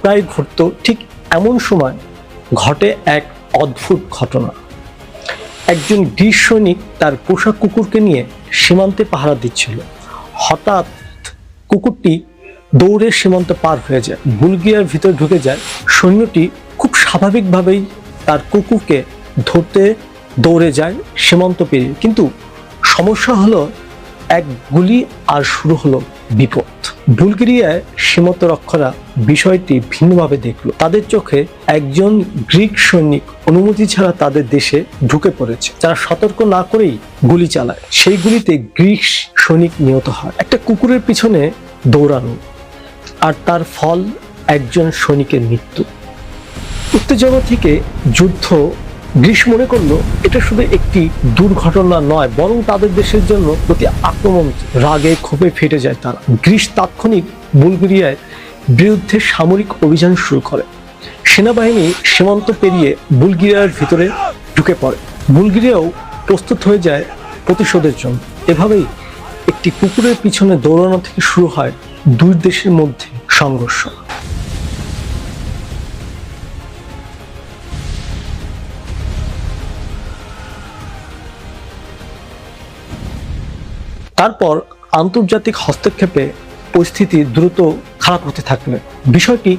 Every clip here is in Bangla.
প্রায় ঘটতো। ঠিক এমন সময় ঘটে এক অদ্ভুত ঘটনা। একজন গ্রিস সৈনিক তার পোষা কুকুরকে নিয়ে সীমান্তে পাহারা দিচ্ছিল। হঠাৎ কুকুরটি দৌড়ে সীমান্ত পার হয়ে যায়, বুলগেরিয়ার ভিতরে ঢুকে যায়। সৈন্যটি খুব স্বাভাবিকভাবেই তার কুকুরকে ধরতে দৌড়ে যায় সীমান্ত পেরিয়ে। কিন্তু সমস্যা হলো, এক গুলি আর শুরু হলো বিপদ। বুলগেরিয়ায় সীমান্ত রক্ষকরা বিষয়টি ভিন্নভাবে দেখল। তাদের চোখে একজন গ্রিক সৈনিক অনুমতি ছাড়া তাদের দেশে ঢুকে পড়েছে। যারা সতর্ক না করেই গুলি চালায়, সেই গুলিতে গ্রিক সৈনিক নিহত হয়। একটা কুকুরের পিছনে দৌড়ানো, আর তার ফল একজন সৈনিকের মৃত্যু। উত্তেজনা থেকে যুদ্ধ। গ্রিস মনে করলো এটা শুধু একটি দুর্ঘটনা নয়, বরং তাদের দেশের জন্য প্রতি আক্রমণ। রাগে ক্ষোভে ফেটে যায় তারা। গ্রিস তাৎক্ষণিক বুলগেরিয়ার বিরুদ্ধে সামরিক অভিযান শুরু করে। সেনাবাহিনী সীমান্ত পেরিয়ে বুলগেরিয়ার ভিতরে ঢুকে পড়ে। বুলগেরিয়াও প্রস্তুত হয়ে যায় প্রতিশোধের জন্য। এভাবেই একটি কুকুরের পিছনে দৌড়ানো থেকে শুরু হয় দুই দেশের মধ্যে সংঘর্ষ। তারপর আন্তর্জাতিক হস্তক্ষেপে পরিস্থিতি দ্রুত খারাপ হতে থাকলে বিষয়টি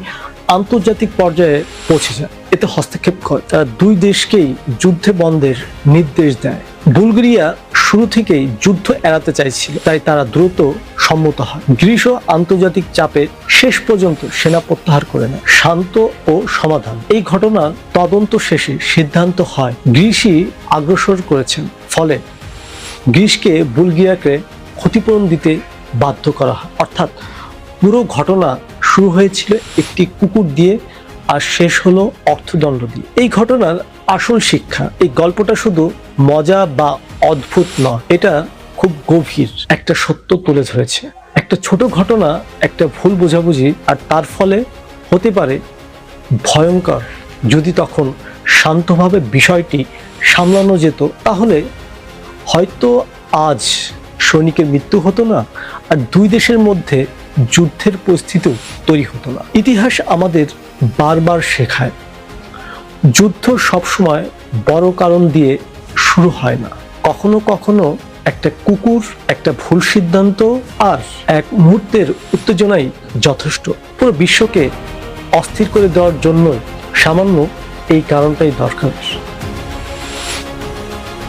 আন্তর্জাতিক পর্যায়ে পৌঁছে যায়। এতে হস্তক্ষেপ করে তারা দুই দেশকেই যুদ্ধে বন্ধের নির্দেশ দেয়। বুলগেরিয়া শুরু থেকেই যুদ্ধ এড়াতে চাইছিল, তাই তারা দ্রুত সম্মত হয়। গ্রিসও আন্তর্জাতিক চাপে শেষ পর্যন্ত সেনা প্রত্যাহার করে নেয়। শান্ত ও সমাধান। এই ঘটনার তদন্ত শেষে সিদ্ধান্ত হয় গ্রিসই আগ্রাসন করেছেন, ফলে গ্রিসকে বুলগেরিয়াকে ক্ষতিপূরণ দিতে বাধ্য করা হয়। অর্থাৎ পুরো ঘটনা শুরু হয়েছিল একটি কুকুর দিয়ে, আর শেষ হলো অর্থদণ্ড দিয়ে। এই ঘটনার আসল শিক্ষা, এই গল্পটা শুধু মজা বা অদ্ভুত নয়, এটা খুব গভীর একটা সত্য তুলে ধরেছে। একটা ছোট ঘটনা, একটা ভুল বোঝাবুঝি, আর তার ফলে হতে পারে ভয়ঙ্কর। যদি তখন শান্তভাবে বিষয়টি সামলানো যেত, তাহলে হয়তো আজ সৈনিকের মৃত্যু হতো না, আর দুই দেশের মধ্যে যুদ্ধের পরিস্থিতিও তৈরি হতো না। ইতিহাস আমাদের বারবার শেখায়, যুদ্ধ সবসময় বড় কারণ দিয়ে শুরু হয় না। কখনো কখনো একটা কুকুর, একটা ভুল সিদ্ধান্ত আর এক মুহূর্তের উত্তেজনাই যথেষ্ট। পুরো বিশ্বকে অস্থির করে দেওয়ার জন্য সামান্য এই কারণটাই দরকার।